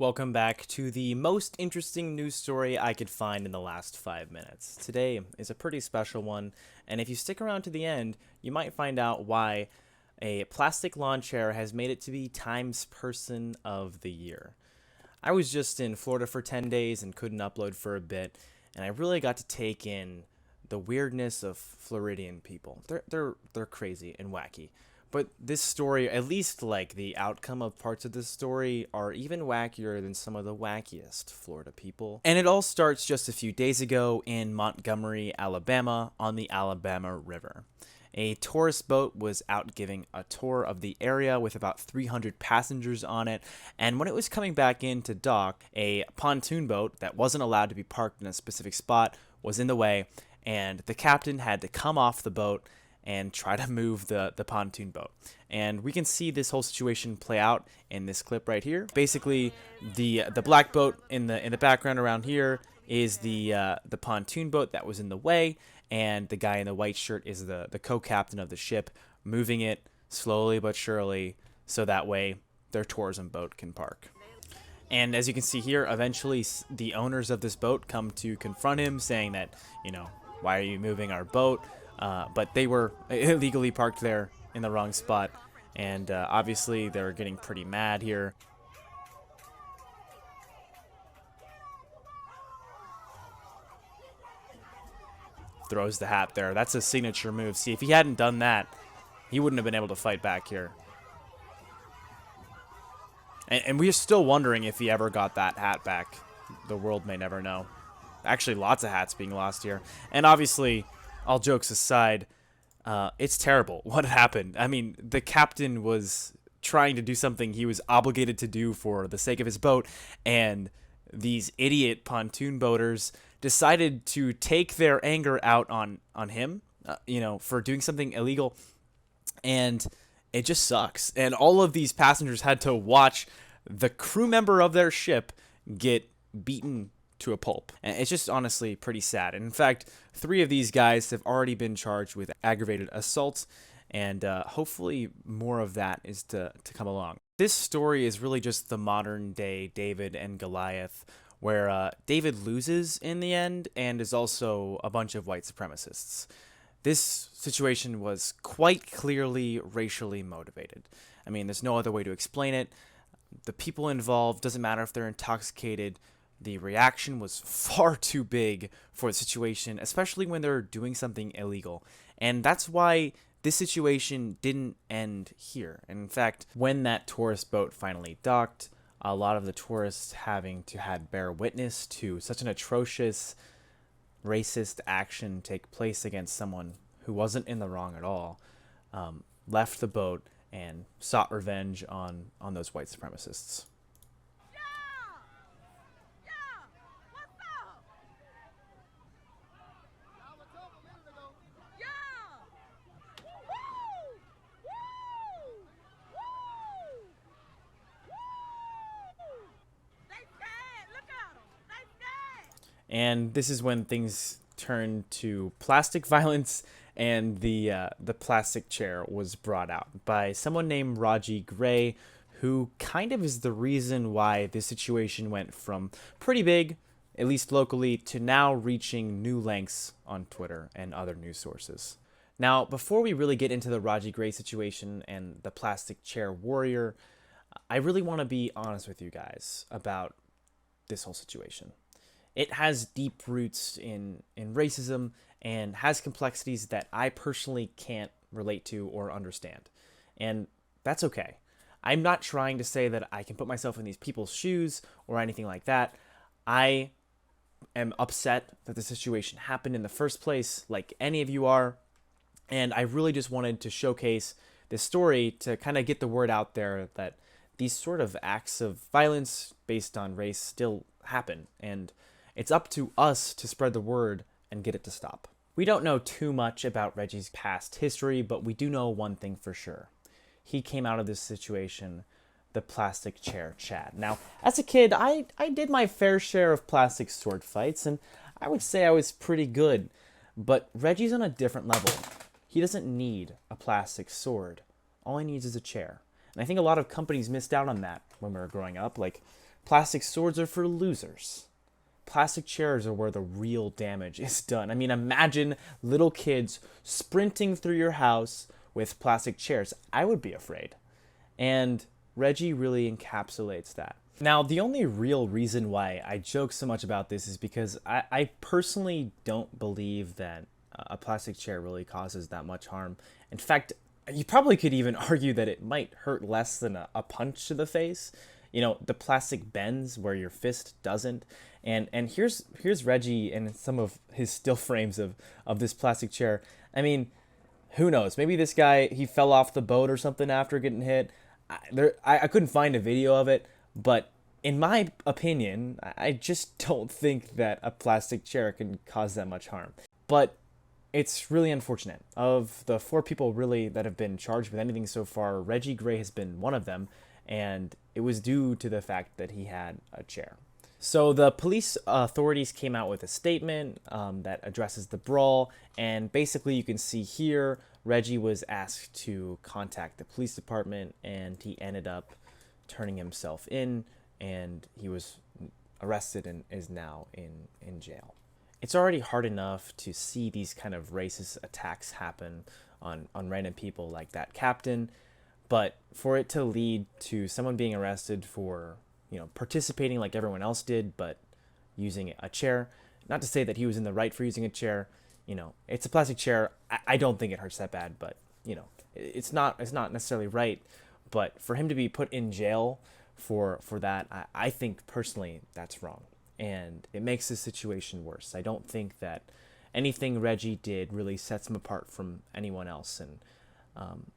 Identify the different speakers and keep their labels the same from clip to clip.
Speaker 1: Welcome back to the most interesting news story I could find in the last 5 minutes. Today is a pretty special one, and if you stick around to the end, you might find out why a plastic lawn chair has made it to be Time's Person of the Year. I was just in Florida for 10 days and couldn't upload for a bit, and I really got to take in the weirdness of Floridian people. They're crazy and wacky. But this story, at least like the outcome of parts of this story, are even wackier than some of the wackiest Florida people. And it all starts just a few days ago in Montgomery, Alabama, on the Alabama River. A tourist boat was out giving a tour of the area with about 300 passengers on it, and when it was coming back into dock, a pontoon boat that wasn't allowed to be parked in a specific spot was in the way, and the captain had to come off the boat and try to move the pontoon boat. And we can see this whole situation play out in this clip right here. Basically, the black boat in the background around here is the pontoon boat that was in the way, and the guy in the white shirt is the co-captain of the ship, moving it slowly but surely so that way their tourism boat can park. And as you can see here, eventually the owners of this boat come to confront him, saying that, why are you moving our boat? But they were illegally parked there in the wrong spot, and obviously they're getting pretty mad here. Throws the hat there. That's a signature move. See, if he hadn't done that, he wouldn't have been able to fight back here. And we're still wondering if he ever got that hat back. The world may never know. Actually, lots of hats being lost here. And obviously, all jokes aside, it's terrible what happened. I mean, the captain was trying to do something he was obligated to do for the sake of his boat, and these idiot pontoon boaters decided to take their anger out on him, for doing something illegal, and it just sucks. And all of these passengers had to watch the crew member of their ship get beaten to a pulp. And it's just honestly pretty sad. And in fact, 3 of these guys have already been charged with aggravated assault, and hopefully more of that is to come along. This story is really just the modern day David and Goliath, where David loses in the end and is also a bunch of white supremacists. This situation was quite clearly racially motivated. I mean, there's no other way to explain it. The people involved, doesn't matter if they're intoxicated, the reaction was far too big for the situation, especially when they're doing something illegal. And that's why this situation didn't end here. And in fact, when that tourist boat finally docked, a lot of the tourists having to had bear witness to such an atrocious racist action take place against someone who wasn't in the wrong at all, left the boat and sought revenge on those white supremacists. And this is when things turned to plastic violence, and the plastic chair was brought out by someone named Raji Gray, who kind of is the reason why this situation went from pretty big, at least locally, to now reaching new lengths on Twitter and other news sources. Now, before we really get into the Raji Gray situation and the plastic chair warrior, I really want to be honest with you guys about this whole situation. It has deep roots in racism and has complexities that I personally can't relate to or understand. And that's okay. I'm not trying to say that I can put myself in these people's shoes or anything like that. I am upset that the situation happened in the first place, like any of you are. And I really just wanted to showcase this story to kind of get the word out there that these sort of acts of violence based on race still happen. And it's up to us to spread the word and get it to stop. We don't know too much about Reggie's past history, but we do know one thing for sure. He came out of this situation the plastic chair Chad. Now, as a kid, I did my fair share of plastic sword fights, and I would say I was pretty good. But Reggie's on a different level. He doesn't need a plastic sword. All he needs is a chair. And I think a lot of companies missed out on that when we were growing up. Like, Plastic swords are for losers. Plastic chairs are where the real damage is done. I mean, imagine little kids sprinting through your house with plastic chairs. I would be afraid. And Reggie really encapsulates that. Now, the only real reason why I joke so much about this is because I personally don't believe that a plastic chair really causes that much harm. In fact, you probably could even argue that it might hurt less than a punch to the face. You know, the plastic bends where your fist doesn't. And here's Reggie and some of his still frames of this plastic chair. I mean, who knows? Maybe this guy, he fell off the boat or something after getting hit. I couldn't find a video of it, but in my opinion, I just don't think that a plastic chair can cause that much harm. But it's really unfortunate. Of the 4 people really that have been charged with anything so far, Reggie Gray has been one of them, and it was due to the fact that he had a chair. So the police authorities came out with a statement that addresses the brawl, and basically you can see here, Reggie was asked to contact the police department, and he ended up turning himself in, and he was arrested and is now in jail. It's already hard enough to see these kind of racist attacks happen on random people like that captain, but for it to lead to someone being arrested for, you know, participating like everyone else did, but using a chair, not to say that he was in the right for using a chair, you know, it's a plastic chair. I don't think it hurts that bad, but, you know, it's not necessarily right, but for him to be put in jail for that, I think personally that's wrong. And it makes the situation worse. I don't think that anything Reggie did really sets him apart from anyone else. And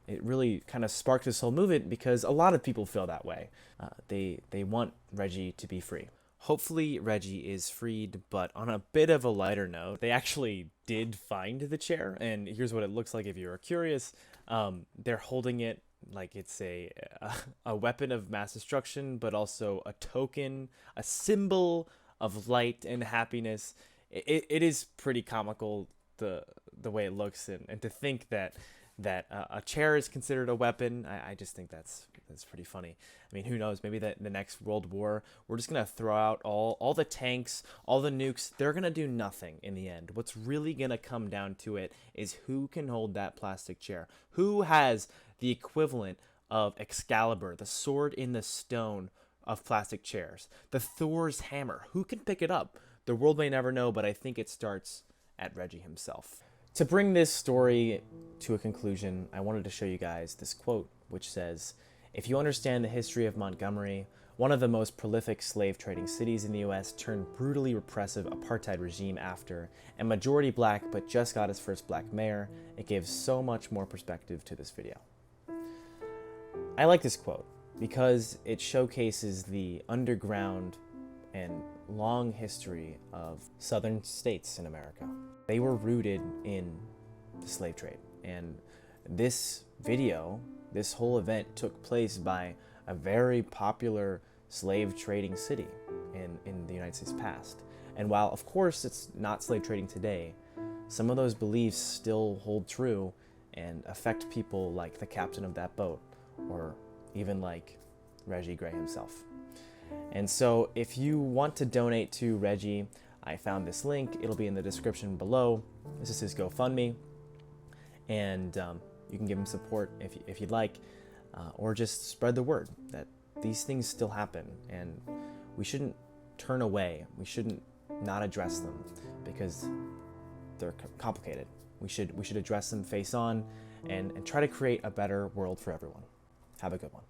Speaker 1: it really kind of sparked this whole movement because a lot of people feel that way. They want Reggie to be free. Hopefully Reggie is freed, but on a bit of a lighter note, they actually did find the chair, and here's what it looks like if you're curious. They're holding it like it's a weapon of mass destruction, but also a token, a symbol of light and happiness. It is pretty comical, the way it looks, and to think that a chair is considered a weapon. I just think that's pretty funny. I mean, who knows? Maybe that in the next World War, we're just gonna throw out all the tanks, all the nukes. They're gonna do nothing in the end. What's really gonna come down to it is who can hold that plastic chair, who has the equivalent of Excalibur, the sword in the stone of plastic chairs, the Thor's hammer. Who can pick it up? The world may never know, but I think it starts at Reggie himself. To bring this story to a conclusion, I wanted to show you guys this quote, which says, "If you understand the history of Montgomery, one of the most prolific slave trading cities in the US turned brutally repressive apartheid regime after, and majority black but just got its first black mayor, it gives so much more perspective to this video." I like this quote because it showcases the underground and long history of southern states in America. They were rooted in the slave trade, and this video, this whole event took place by a very popular slave trading city in the United States past. And while of course it's not slave trading today, some of those beliefs still hold true and affect people like the captain of that boat, or even like Reggie Gray himself. And so if you want to donate to Reggie, I found this link. It'll be in the description below. This is his GoFundMe, and you can give him support if you'd like, or just spread the word that these things still happen, and we shouldn't turn away. We shouldn't not address them because they're complicated. We should address them face on and try to create a better world for everyone. Have a good one.